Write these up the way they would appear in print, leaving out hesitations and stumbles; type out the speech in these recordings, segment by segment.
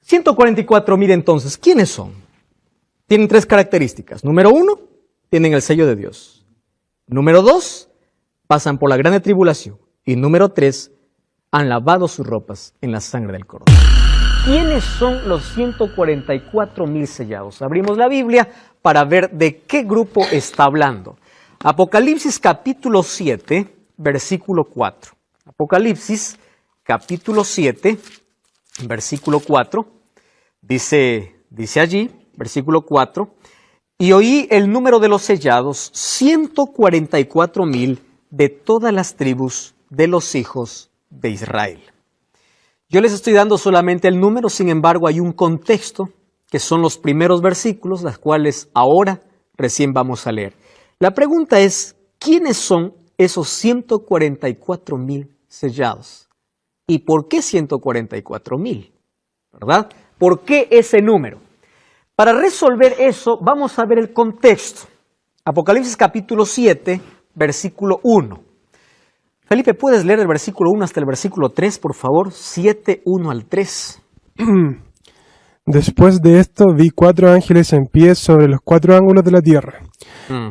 144,000 entonces, ¿quiénes son? Tienen 3 características. Número 1, tienen el sello de Dios. Número 2, pasan por la grande tribulación. Y número 3, han lavado sus ropas en la sangre del Cordero. ¿Quiénes son los 144,000 sellados? Abrimos la Biblia para ver de qué grupo está hablando. Apocalipsis capítulo 7, versículo 4. Apocalipsis capítulo 7, versículo 4. Dice allí, versículo 4, y oí el número de los sellados, 144,000 de todas las tribus de los hijos de Israel. Yo les estoy dando solamente el número, sin embargo hay un contexto, que son los primeros versículos, las cuales ahora recién vamos a leer. La pregunta es, ¿quiénes son esos 144,000 sellados? ¿Y por qué 144,000? ¿Verdad? ¿Por qué ese número? Para resolver eso, vamos a ver el contexto. Apocalipsis capítulo 7, versículo 1. Felipe, ¿puedes leer el versículo 1 hasta el versículo 3, por favor? 7, 1 al 3. Después de esto vi 4 ángeles en pie sobre los 4 ángulos de la tierra,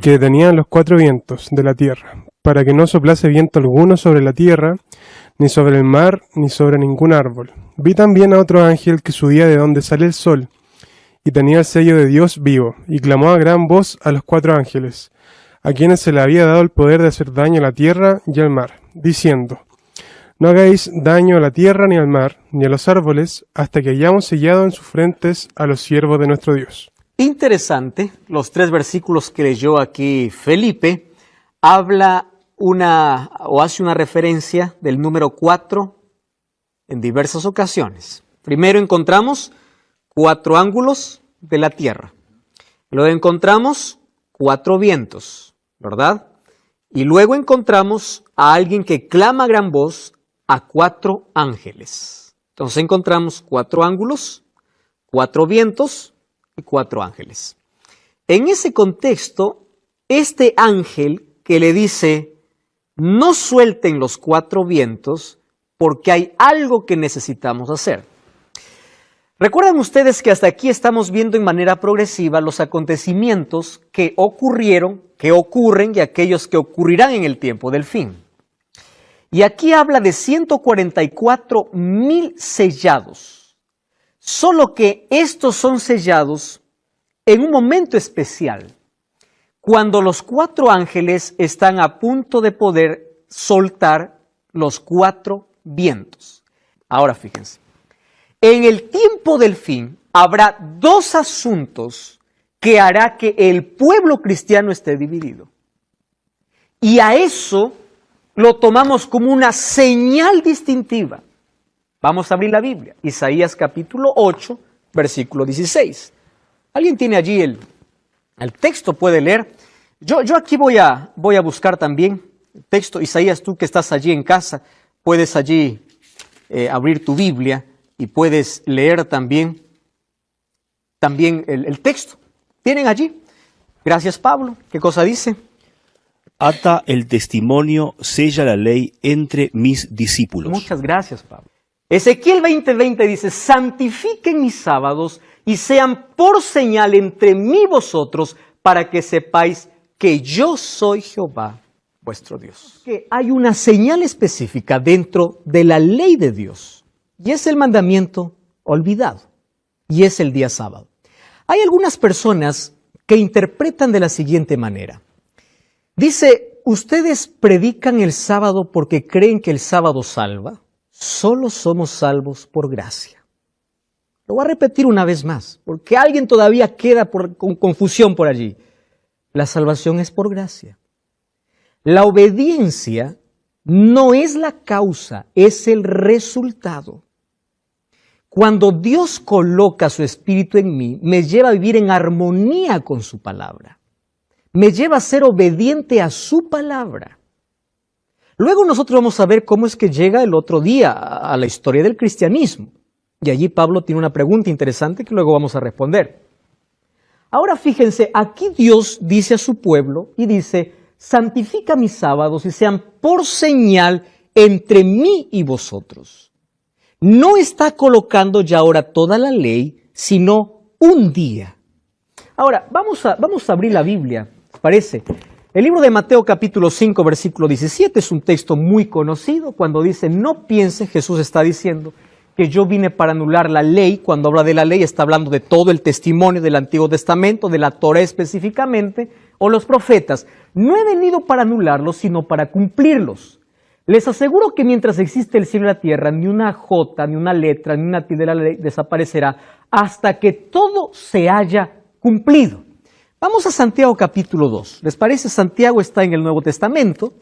que tenían los 4 vientos de la tierra, para que no soplase viento alguno sobre la tierra, ni sobre el mar, ni sobre ningún árbol. Vi también a otro ángel que subía de donde sale el sol, y tenía el sello de Dios vivo, y clamó a gran voz a los 4 ángeles, a quienes se le había dado el poder de hacer daño a la tierra y al mar, diciendo: no hagáis daño a la tierra ni al mar, ni a los árboles, hasta que hayamos sellado en sus frentes a los siervos de nuestro Dios. Interesante, los 3 versículos que leyó aquí Felipe, habla hace una referencia del número 4 en diversas ocasiones. Primero encontramos 4 ángulos de la tierra. Luego encontramos 4 vientos, ¿verdad? Y luego encontramos a alguien que clama a gran voz a 4 ángeles. Entonces encontramos 4 ángulos, 4 vientos y 4 ángeles. En ese contexto, este ángel que le dice, no suelten los 4 vientos porque hay algo que necesitamos hacer. Recuerdan ustedes que hasta aquí estamos viendo en manera progresiva los acontecimientos que ocurrieron, que ocurren y aquellos que ocurrirán en el tiempo del fin. Y aquí habla de 144,000 sellados. Solo que estos son sellados en un momento especial, cuando los 4 ángeles están a punto de poder soltar los 4 vientos. Ahora fíjense, en el tiempo del fin habrá 2 asuntos que hará que el pueblo cristiano esté dividido. Y a eso lo tomamos como una señal distintiva. Vamos a abrir la Biblia, Isaías capítulo 8, versículo 16. ¿Alguien tiene allí el texto? ¿Puede leer? Yo aquí voy a buscar también el texto. Isaías, tú que estás allí en casa, puedes allí abrir tu Biblia y puedes leer también el texto. ¿Tienen allí? Gracias, Pablo. ¿Qué cosa dice? Ata el testimonio, sella la ley entre mis discípulos. Muchas gracias, Pablo. Ezequiel 20:20 dice, santifiquen mis sábados y sean por señal entre mí y vosotros, para que sepáis que yo soy Jehová, vuestro Dios. Que hay una señal específica dentro de la ley de Dios, y es el mandamiento olvidado, y es el día sábado. Hay algunas personas que interpretan de la siguiente manera. Dice, ¿ustedes predican el sábado porque creen que el sábado salva? Solo somos salvos por gracia. Lo voy a repetir una vez más, porque alguien todavía queda con confusión por allí. La salvación es por gracia. La obediencia no es la causa, es el resultado. Cuando Dios coloca su espíritu en mí, me lleva a vivir en armonía con su palabra. Me lleva a ser obediente a su palabra. Luego nosotros vamos a ver cómo es que llega el otro día a la historia del cristianismo. Y allí Pablo tiene una pregunta interesante que luego vamos a responder. Ahora fíjense, aquí Dios dice a su pueblo y dice, santifica mis sábados y sean por señal entre mí y vosotros. no está colocando ya ahora toda la ley, sino un día. Ahora, vamos a abrir la Biblia, ¿parece? El libro de Mateo capítulo 5, versículo 17 es un texto muy conocido cuando dice, no piense, Jesús está diciendo, que yo vine para anular la ley. Cuando habla de la ley está hablando de todo el testimonio del Antiguo Testamento, de la Torá específicamente, o los profetas. No he venido para anularlos, sino para cumplirlos. Les aseguro que mientras existe el cielo y la tierra, ni una jota, ni una letra, ni una tilde de la ley desaparecerá hasta que todo se haya cumplido. Vamos a Santiago capítulo 2. ¿Les parece? Santiago está en el Nuevo Testamento.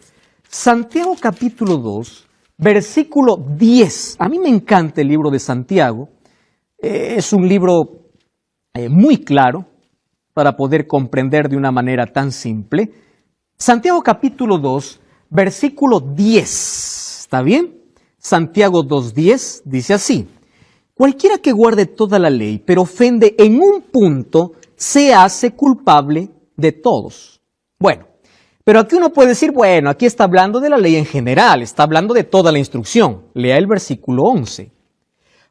Santiago capítulo 2, versículo 10. A mí me encanta el libro de Santiago. Es un libro muy claro para poder comprender de una manera tan simple. Santiago capítulo 2, versículo 10. ¿Está bien? Santiago 2:10 dice así. Cualquiera que guarde toda la ley, pero ofende en un punto, se hace culpable de todos. Bueno, pero aquí uno puede decir, bueno, aquí está hablando de la ley en general, está hablando de toda la instrucción. Lea el versículo 11.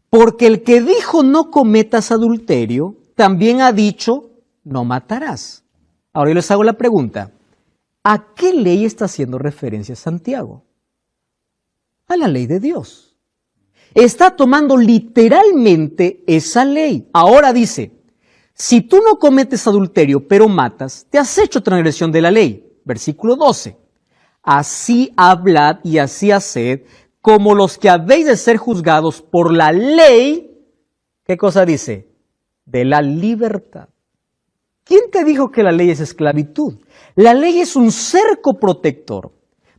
Porque el que dijo no cometas adulterio, también ha dicho no matarás. Ahora yo les hago la pregunta, ¿a qué ley está haciendo referencia Santiago? A la ley de Dios. Está tomando literalmente esa ley. Ahora dice, si tú no cometes adulterio, pero matas, te has hecho transgresión de la ley. Versículo 12. Así hablad y así haced, como los que habéis de ser juzgados por la ley. ¿Qué cosa dice? De la libertad. ¿Quién te dijo que la ley es esclavitud? La ley es un cerco protector.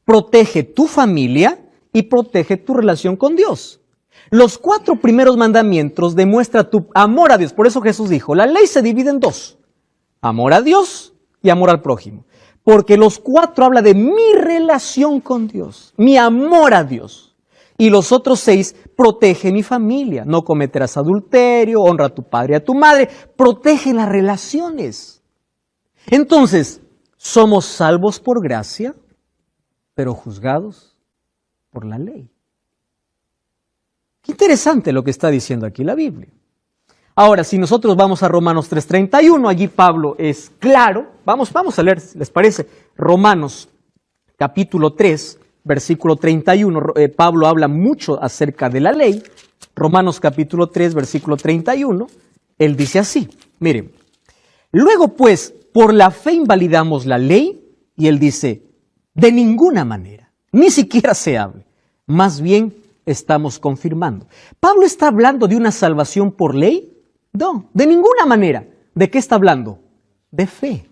Protege tu familia y protege tu relación con Dios. Los 4 primeros mandamientos demuestran tu amor a Dios. Por eso Jesús dijo, la ley se divide en 2. Amor a Dios y amor al prójimo. Porque los 4 habla de mi relación con Dios, mi amor a Dios. Y los otros 6, protege mi familia. No cometerás adulterio, honra a tu padre y a tu madre. Protege las relaciones. Entonces, somos salvos por gracia, pero juzgados por la ley. Qué interesante lo que está diciendo aquí la Biblia. Ahora, si nosotros vamos a Romanos 3:31, allí Pablo es claro. Vamos a leer, ¿les parece? Romanos capítulo 3, versículo 31. Pablo habla mucho acerca de la ley. Romanos capítulo 3, versículo 31. Él dice así, miren. Luego pues, por la fe invalidamos la ley. Y él dice, de ninguna manera, ni siquiera se hable. Más bien estamos confirmando. ¿Pablo está hablando de una salvación por ley? No, de ninguna manera. ¿De qué está hablando? De fe.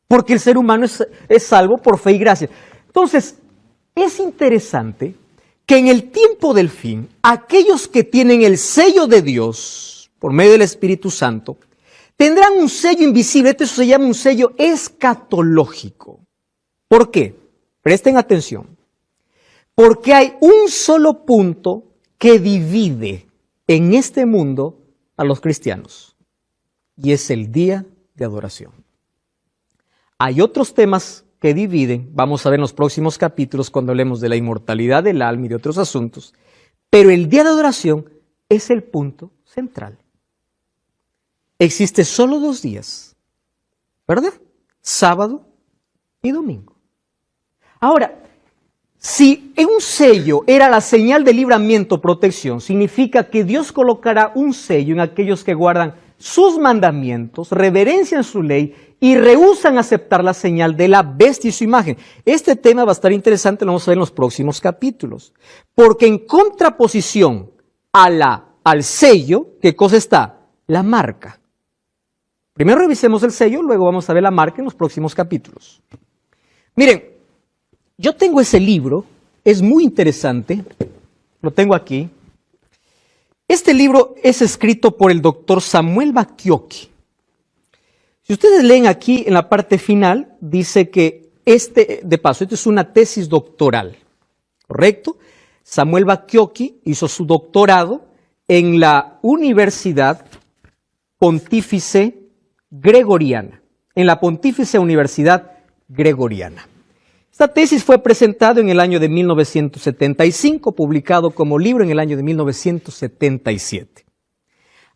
Porque el ser humano es salvo por fe y gracia. Entonces, es interesante que en el tiempo del fin, aquellos que tienen el sello de Dios, por medio del Espíritu Santo, tendrán un sello invisible. Esto se llama un sello escatológico. ¿Por qué? Presten atención. Porque hay un solo punto que divide en este mundo a los cristianos, y es el día de adoración. Hay otros temas que dividen, vamos a ver en los próximos capítulos cuando hablemos de la inmortalidad del alma y de otros asuntos, pero el día de adoración es el punto central. Existe solo 2 días, ¿verdad? Sábado y domingo. Ahora, si un sello era la señal de libramiento o protección, significa que Dios colocará un sello en aquellos que guardan sus mandamientos, reverencian su ley y rehúsan aceptar la señal de la bestia y su imagen. Este tema va a estar interesante, lo vamos a ver en los próximos capítulos. Porque en contraposición al sello, ¿qué cosa está? La marca. Primero revisemos el sello, luego vamos a ver la marca en los próximos capítulos. Miren, yo tengo ese libro, es muy interesante, lo tengo aquí. Este libro es escrito por el doctor Samuel Bacchiocchi. Si ustedes leen aquí en la parte final, dice que de paso, esto es una tesis doctoral, ¿correcto? Samuel Bacchiocchi hizo su doctorado en la Universidad Pontífice Gregoriana, en la Pontífice Universidad Gregoriana. Esta tesis fue presentada en el año de 1975, publicado como libro en el año de 1977.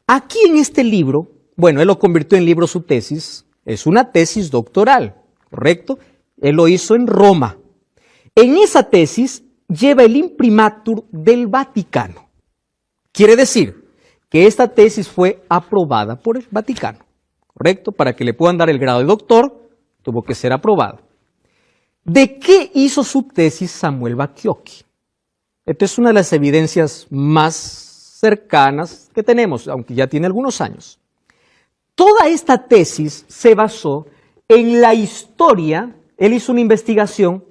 Aquí en este libro, bueno, él lo convirtió en libro su tesis, es una tesis doctoral, ¿correcto? Él lo hizo en Roma. En esa tesis lleva el imprimatur del Vaticano. Quiere decir que esta tesis fue aprobada por el Vaticano, ¿correcto? Para que le puedan dar el grado de doctor, tuvo que ser aprobada. ¿De qué hizo su tesis Samuel Bacchiocchi? Esta es una de las evidencias más cercanas que tenemos, aunque ya tiene algunos años. Toda esta tesis se basó en la historia, él hizo una investigación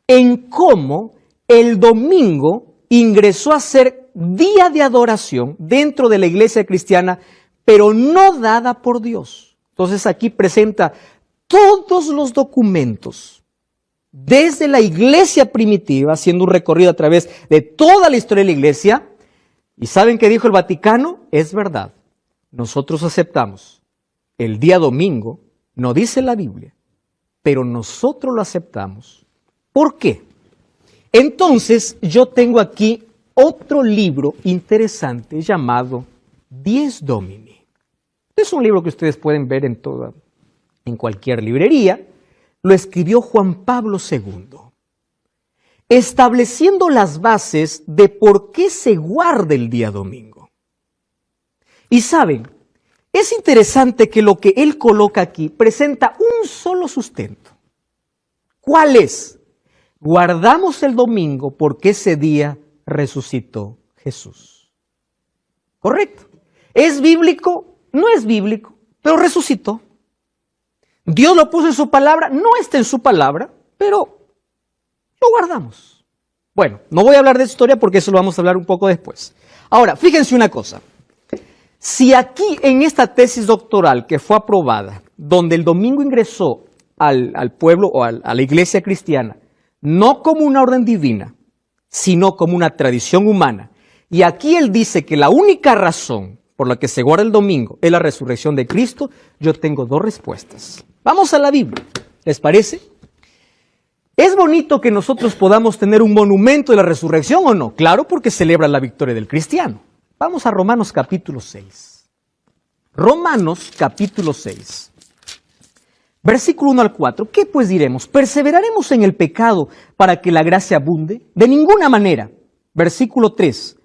en cómo el domingo ingresó a ser día de adoración dentro de la iglesia cristiana, pero no dada por Dios. Entonces aquí presenta todos los documentos desde la iglesia primitiva, haciendo un recorrido a través de toda la historia de la iglesia. ¿Y saben qué dijo el Vaticano? Es verdad, nosotros aceptamos el día domingo, no dice la Biblia, pero nosotros lo aceptamos. ¿Por qué? Entonces yo tengo aquí otro libro interesante llamado Dies Domini. Es un libro que ustedes pueden ver en cualquier librería. Lo escribió Juan Pablo II, estableciendo las bases de por qué se guarda el día domingo. Y saben, es interesante que lo que él coloca aquí presenta un solo sustento. ¿Cuál es? Guardamos el domingo porque ese día resucitó Jesús. ¿Correcto? ¿Es bíblico? No es bíblico, pero resucitó. Dios lo puso en su palabra, no está en su palabra, pero lo guardamos. Bueno, no voy a hablar de esa historia porque eso lo vamos a hablar un poco después. Ahora, fíjense una cosa. Si aquí en esta tesis doctoral que fue aprobada, donde el domingo ingresó al pueblo o a la iglesia cristiana, no como una orden divina, sino como una tradición humana, y aquí él dice que la única razón por la que se guarda el domingo es la resurrección de Cristo, yo tengo dos respuestas. Vamos a la Biblia, ¿les parece? ¿Es bonito que nosotros podamos tener un monumento de la resurrección o no? Claro, porque celebra la victoria del cristiano. Vamos a Romanos capítulo 6. Romanos capítulo 6. Versículo 1 al 4. ¿Qué pues diremos? ¿Perseveraremos en el pecado para que la gracia abunde? De ninguna manera. Versículo 3.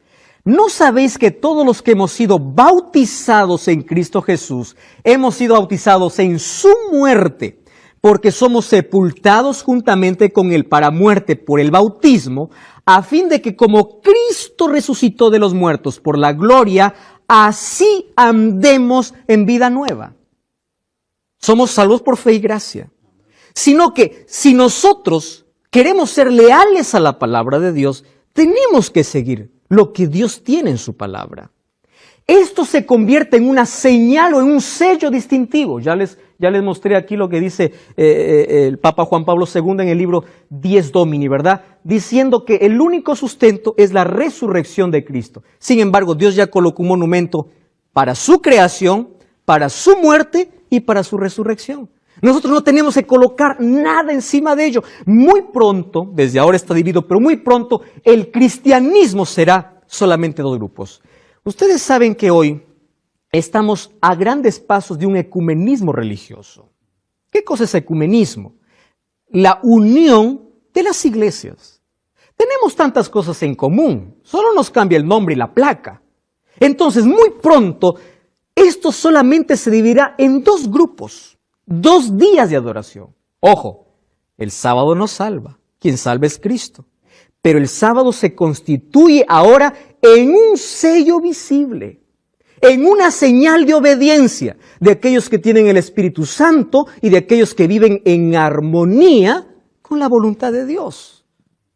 ¿No sabéis que todos los que hemos sido bautizados en Cristo Jesús, hemos sido bautizados en su muerte, porque somos sepultados juntamente con él para muerte por el bautismo, a fin de que como Cristo resucitó de los muertos por la gloria, así andemos en vida nueva? Somos salvos por fe y gracia. Sino que si nosotros queremos ser leales a la palabra de Dios, tenemos que seguir lo que Dios tiene en su palabra. Esto se convierte en una señal o en un sello distintivo. Ya les mostré aquí lo que dice el Papa Juan Pablo II en el libro Dies Domini, ¿verdad? Diciendo que el único sustento es la resurrección de Cristo. Sin embargo, Dios ya colocó un monumento para su creación, para su muerte y para su resurrección. Nosotros no tenemos que colocar nada encima de ello. Muy pronto, desde ahora está dividido, pero muy pronto el cristianismo será solamente dos grupos. Ustedes saben que hoy estamos a grandes pasos de un ecumenismo religioso. ¿Qué cosa es ecumenismo? La unión de las iglesias. Tenemos tantas cosas en común, solo nos cambia el nombre y la placa. Entonces, muy pronto, esto solamente se dividirá en dos grupos. 2 días de adoración. Ojo, el sábado no salva, quien salva es Cristo. Pero el sábado se constituye ahora en un sello visible, en una señal de obediencia de aquellos que tienen el Espíritu Santo y de aquellos que viven en armonía con la voluntad de Dios.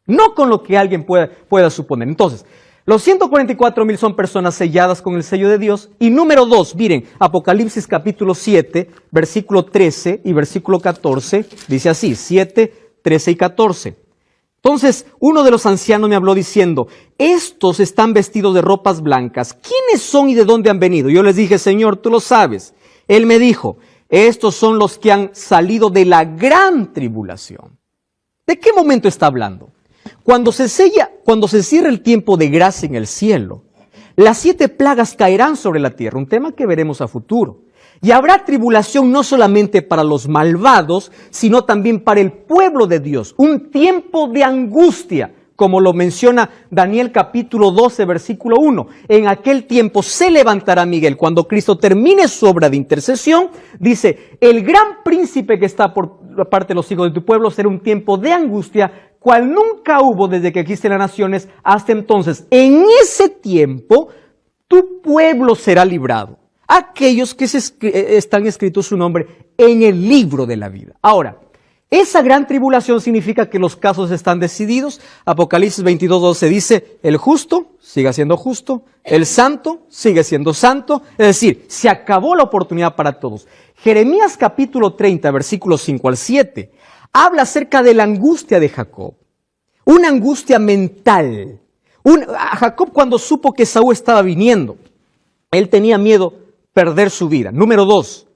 No con lo que alguien pueda suponer. Entonces, los 144,000 son personas selladas con el sello de Dios. Y número 2, miren, Apocalipsis capítulo 7, versículo 13 y versículo 14, dice así, 7, 13 y 14. Entonces, uno de los ancianos me habló diciendo, estos están vestidos de ropas blancas. ¿Quiénes son y de dónde han venido? Yo les dije, Señor, tú lo sabes. Él me dijo, estos son los que han salido de la gran tribulación. ¿De qué momento está hablando? Cuando se cierra el tiempo de gracia en el cielo, las 7 plagas caerán sobre la tierra, un tema que veremos a futuro. Y habrá tribulación no solamente para los malvados, sino también para el pueblo de Dios. Un tiempo de angustia, como lo menciona Daniel capítulo 12, versículo 1. En aquel tiempo se levantará Miguel. Cuando Cristo termine su obra de intercesión, dice, el gran príncipe que está por parte de los hijos de tu pueblo será un tiempo de angustia, cual nunca hubo desde que existen las naciones hasta entonces. En ese tiempo, tu pueblo será librado. Aquellos que están escritos su nombre en el libro de la vida. Ahora, esa gran tribulación significa que los casos están decididos. Apocalipsis 22:12 dice, el justo sigue siendo justo, el santo sigue siendo santo. Es decir, se acabó la oportunidad para todos. Jeremías capítulo 30, versículos 5 al 7, habla acerca de la angustia de Jacob. Una angustia mental. Jacob, cuando supo que Esaú estaba viniendo, él tenía miedo perder su vida. Número 2,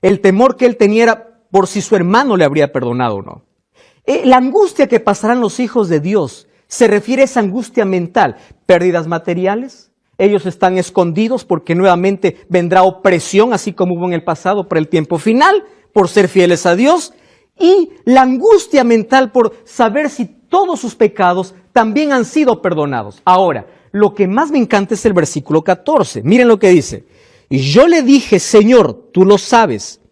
el temor que él tenía era por si su hermano le habría perdonado o no. La angustia que pasarán los hijos de Dios se refiere a esa angustia mental. Pérdidas materiales, ellos están escondidos porque nuevamente vendrá opresión, así como hubo en el pasado para el tiempo final, por ser fieles a Dios. Y la angustia mental por saber si todos sus pecados también han sido perdonados. Ahora, lo que más me encanta es el versículo 14. Miren lo que dice. Y yo le dije, Señor, tú lo sabes,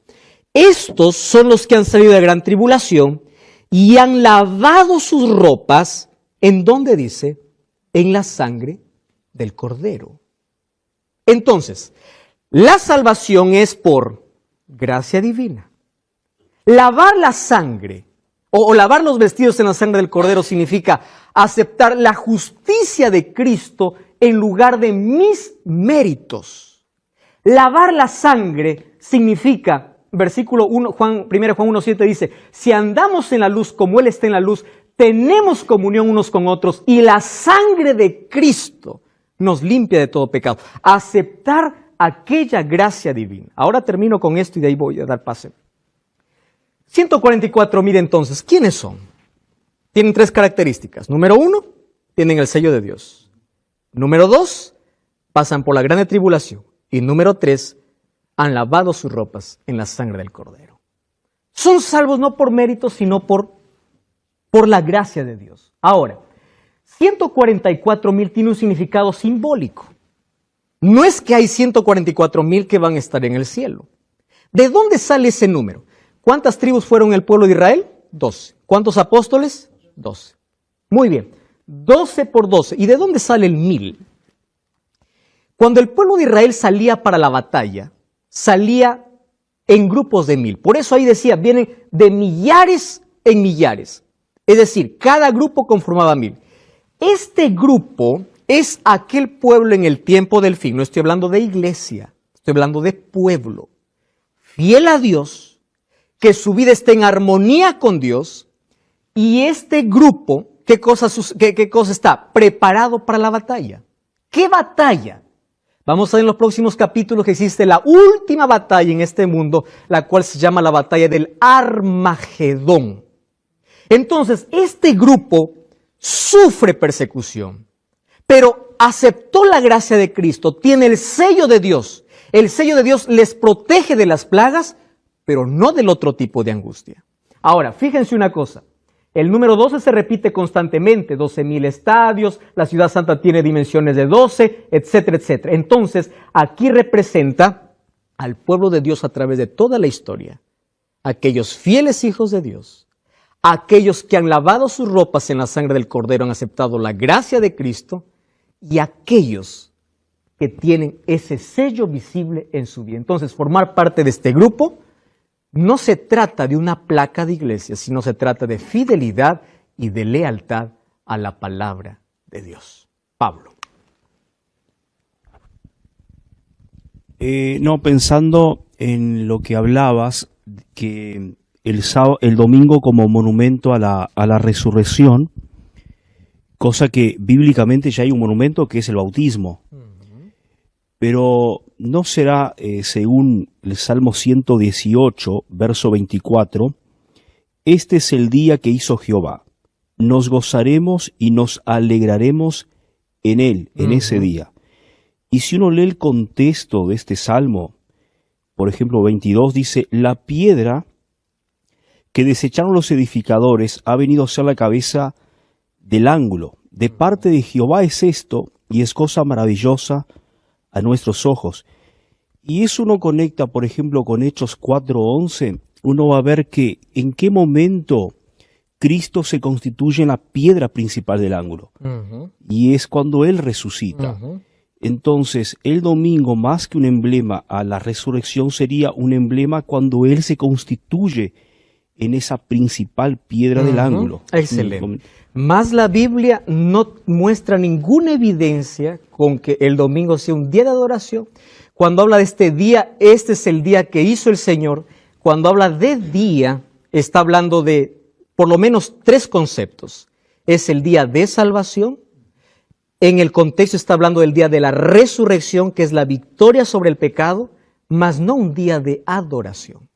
estos son los que han salido de gran tribulación y han lavado sus ropas, ¿en dónde dice? En la sangre del Cordero. Entonces, la salvación es por gracia divina. Lavar la sangre o lavar los vestidos en la sangre del Cordero significa aceptar la justicia de Cristo en lugar de mis méritos. Lavar la sangre significa, versículo 1 Juan 1:7 dice, si andamos en la luz como Él está en la luz, tenemos comunión unos con otros y la sangre de Cristo nos limpia de todo pecado. Aceptar aquella gracia divina. Ahora termino con esto y de ahí voy a dar pase. 144,000 entonces, ¿quiénes son? Tienen 3 características. Número 1, tienen el sello de Dios. Número 2, pasan por la grande tribulación. Y número 3, han lavado sus ropas en la sangre del Cordero. Son salvos no por méritos, sino por la gracia de Dios. Ahora, 144,000 tiene un significado simbólico. No es que hay 144,000 que van a estar en el cielo. ¿De dónde sale ese número? ¿Cuántas tribus fueron el pueblo de Israel? 12. ¿Cuántos apóstoles? 12. Muy bien. 12 por 12. ¿Y de dónde sale el 1000? Cuando el pueblo de Israel salía para la batalla, salía en grupos de 1000. Por eso ahí decía, vienen de millares en millares. Es decir, cada grupo conformaba 1000. Este grupo es aquel pueblo en el tiempo del fin. No estoy hablando de iglesia, estoy hablando de pueblo. Fiel a Dios, que su vida esté en armonía con Dios. Y este grupo, ¿qué cosa está? Preparado para la batalla. ¿Qué batalla? Vamos a ver en los próximos capítulos que existe la última batalla en este mundo, la cual se llama la batalla del Armagedón. Entonces, este grupo sufre persecución, pero aceptó la gracia de Cristo, tiene el sello de Dios. El sello de Dios les protege de las plagas, pero no del otro tipo de angustia. Ahora, fíjense una cosa. El número 12 se repite constantemente, 12,000 estadios, la ciudad santa tiene dimensiones de 12, etcétera, etcétera. Entonces, aquí representa al pueblo de Dios a través de toda la historia. Aquellos fieles hijos de Dios, aquellos que han lavado sus ropas en la sangre del Cordero, han aceptado la gracia de Cristo, y aquellos que tienen ese sello visible en su vida. Entonces, formar parte de este grupo no se trata de una placa de iglesia, sino se trata de fidelidad y de lealtad a la palabra de Dios. Pablo. Pensando en lo que hablabas, que el domingo como monumento a la resurrección, cosa que bíblicamente ya hay un monumento que es el bautismo. Pero no será, según el Salmo 118, verso 24, este es el día que hizo Jehová. nos gozaremos y nos alegraremos en él, en ese día. Y si uno lee el contexto de este salmo, por ejemplo 22, dice, la piedra que desecharon los edificadores ha venido a ser la cabeza del ángulo. De parte de Jehová es esto, y es cosa maravillosa a nuestros ojos. Y eso uno conecta, por ejemplo, con Hechos 4:11, uno va a ver que en qué momento Cristo se constituye en la piedra principal del ángulo. Y es cuando Él resucita. Entonces, el domingo, más que un emblema a la resurrección, sería un emblema cuando Él se constituye en esa principal piedra del ángulo. Excelente. Más la Biblia no muestra ninguna evidencia con que el domingo sea un día de adoración. Cuando habla de este día, este es el día que hizo el Señor. Cuando habla de día, está hablando de por lo menos 3 conceptos. Es el día de salvación. En el contexto está hablando del día de la resurrección, que es la victoria sobre el pecado, mas no un día de adoración.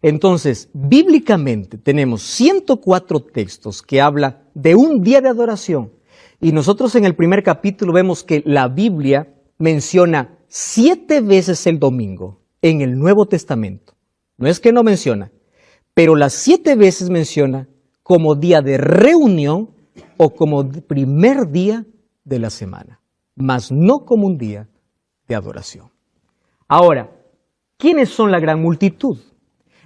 Entonces, bíblicamente tenemos 104 textos que hablan de un día de adoración. Y nosotros en el primer capítulo vemos que la Biblia menciona 7 veces el domingo en el Nuevo Testamento. No es que no menciona, pero las 7 veces menciona como día de reunión o como primer día de la semana, mas no como un día de adoración. Ahora, ¿quiénes son la gran multitud?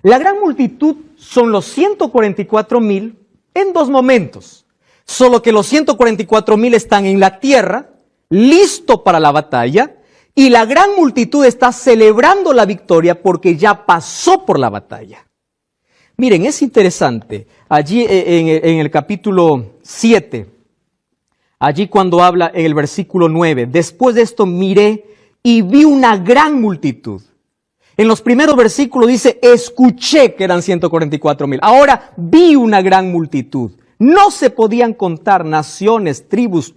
La gran multitud son los 144,000 en 2 momentos. Solo que los 144,000 están en la tierra, listo para la batalla, y la gran multitud está celebrando la victoria porque ya pasó por la batalla. Miren, es interesante, allí en el capítulo 7, allí cuando habla en el versículo 9, después de esto miré y vi una gran multitud. En los primeros versículos dice, escuché que eran 144,000. Ahora vi una gran multitud. No se podían contar naciones, tribus,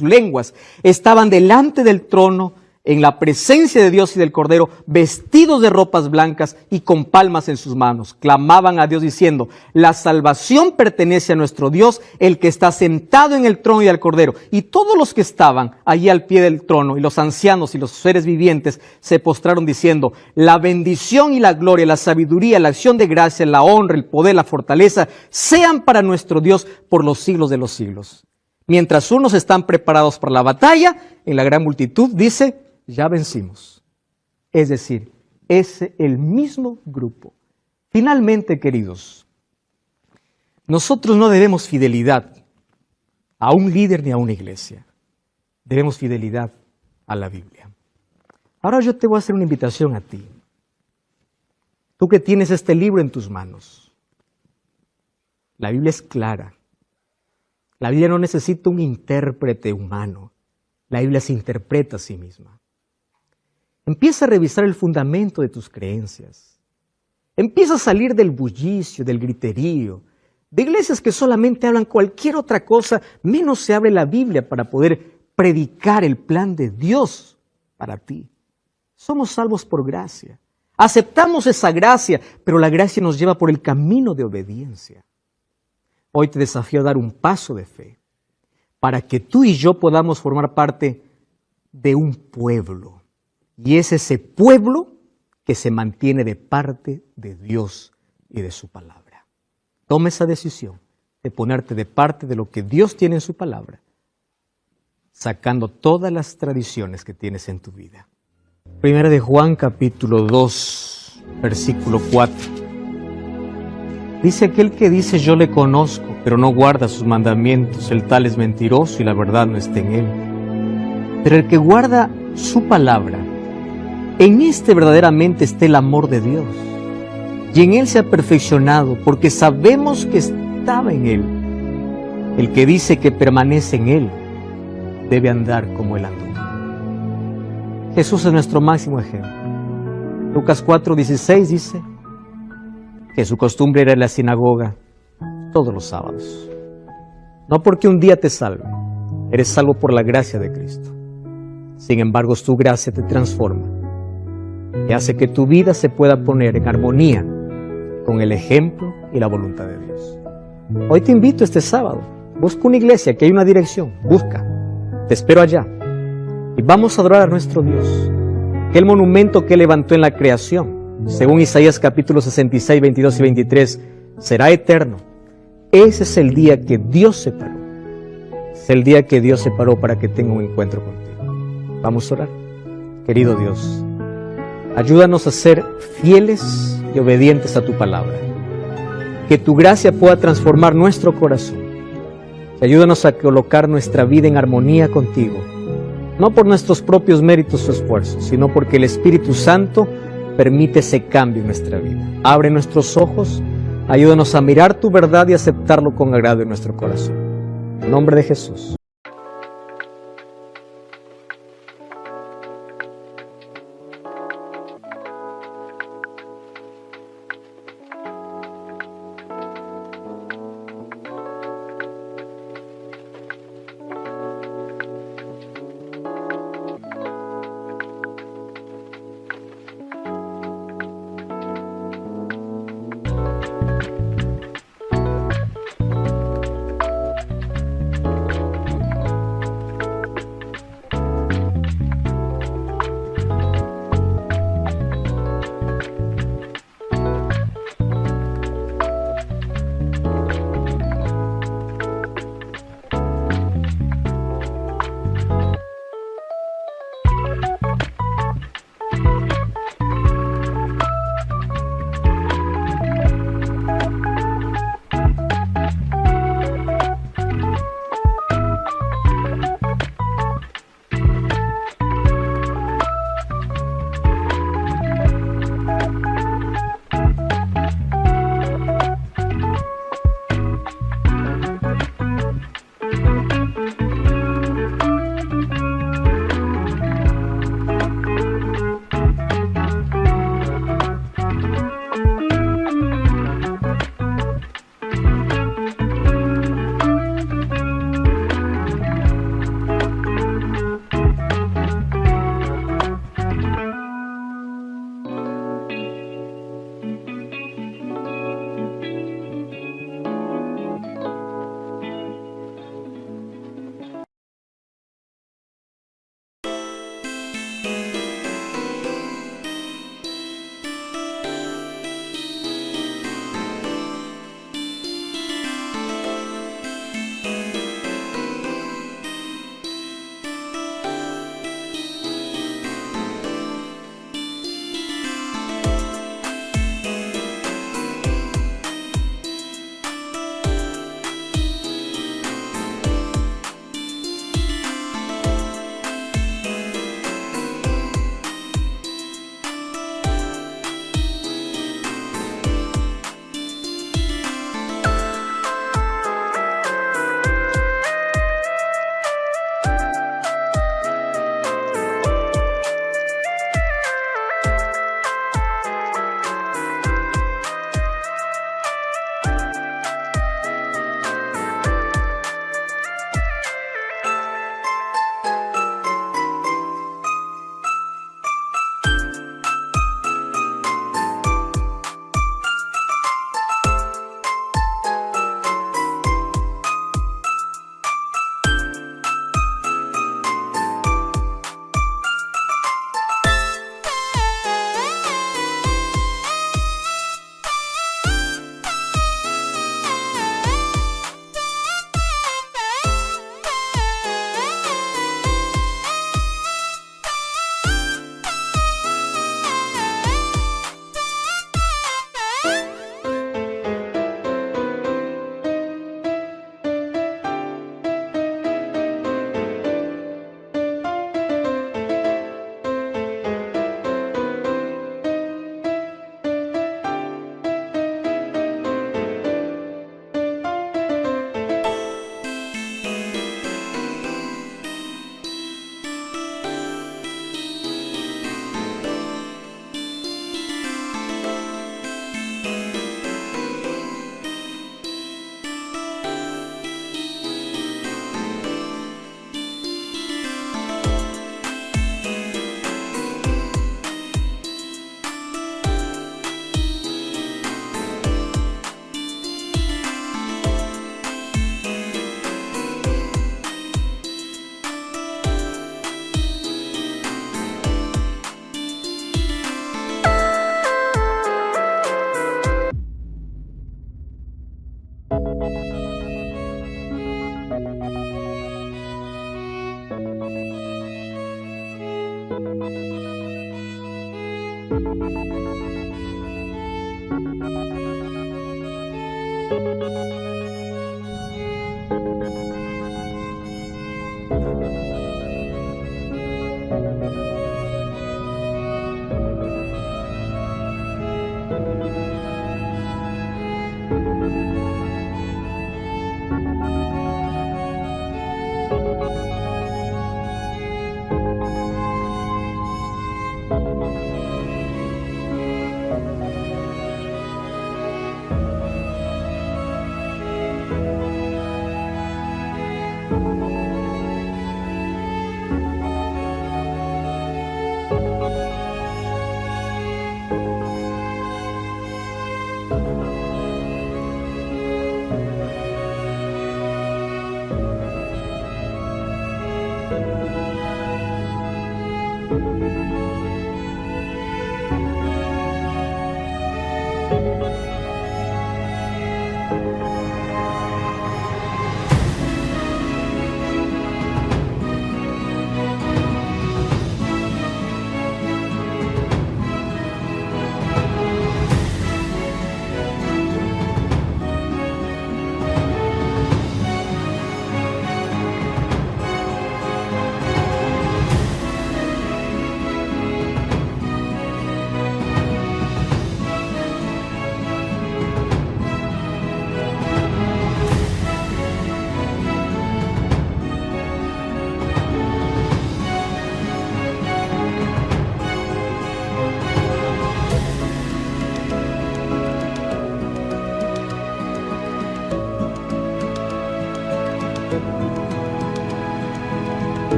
lenguas. Estaban delante del trono, en la presencia de Dios y del Cordero, vestidos de ropas blancas y con palmas en sus manos. Clamaban a Dios diciendo, la salvación pertenece a nuestro Dios, el que está sentado en el trono y al Cordero. Y todos los que estaban allí al pie del trono, y los ancianos y los seres vivientes, se postraron diciendo, la bendición y la gloria, la sabiduría, la acción de gracia, la honra, el poder, la fortaleza, sean para nuestro Dios por los siglos de los siglos. Mientras unos están preparados para la batalla, en la gran multitud dice, ya vencimos. Es decir, es el mismo grupo. Finalmente, queridos, nosotros no debemos fidelidad a un líder ni a una iglesia. Debemos fidelidad a la Biblia. Ahora yo te voy a hacer una invitación a ti. Tú que tienes este libro en tus manos. La Biblia es clara. La Biblia no necesita un intérprete humano. La Biblia se interpreta a sí misma. Empieza a revisar el fundamento de tus creencias. Empieza a salir del bullicio, del griterío, de iglesias que solamente hablan cualquier otra cosa, menos se abre la Biblia para poder predicar el plan de Dios para ti. Somos salvos por gracia. Aceptamos esa gracia, pero la gracia nos lleva por el camino de obediencia. Hoy te desafío a dar un paso de fe para que tú y yo podamos formar parte de un pueblo. Y es ese pueblo que se mantiene de parte de Dios y de su palabra. Toma esa decisión de ponerte de parte de lo que Dios tiene en su palabra, sacando todas las tradiciones que tienes en tu vida. Primera de Juan, capítulo 2, versículo 4. Dice aquel que dice yo le conozco, pero no guarda sus mandamientos, el tal es mentiroso y la verdad no está en él. Pero el que guarda su palabra, en este verdaderamente está el amor de Dios. Y en él se ha perfeccionado, porque sabemos que estaba en él. El que dice que permanece en él, debe andar como él andó. Jesús es nuestro máximo ejemplo. Lucas 4:16 dice que su costumbre era en la sinagoga todos los sábados. No porque un día te salve, eres salvo por la gracia de Cristo. Sin embargo, su gracia te transforma y hace que tu vida se pueda poner en armonía con el ejemplo y la voluntad de Dios. Hoy te invito este sábado. Busca una iglesia, que hay una dirección. Busca. Te espero allá. Y vamos a adorar a nuestro Dios. El monumento que levantó en la creación, según Isaías capítulo 66, 22 y 23, será eterno. Ese es el día que Dios separó. Es el día que Dios separó para que tenga un encuentro contigo. Vamos a orar. Querido Dios, ayúdanos a ser fieles y obedientes a tu palabra. Que tu gracia pueda transformar nuestro corazón. Y ayúdanos a colocar nuestra vida en armonía contigo. No por nuestros propios méritos o esfuerzos, sino porque el Espíritu Santo permite ese cambio en nuestra vida. Abre nuestros ojos, ayúdanos a mirar tu verdad y aceptarlo con agrado en nuestro corazón. En nombre de Jesús.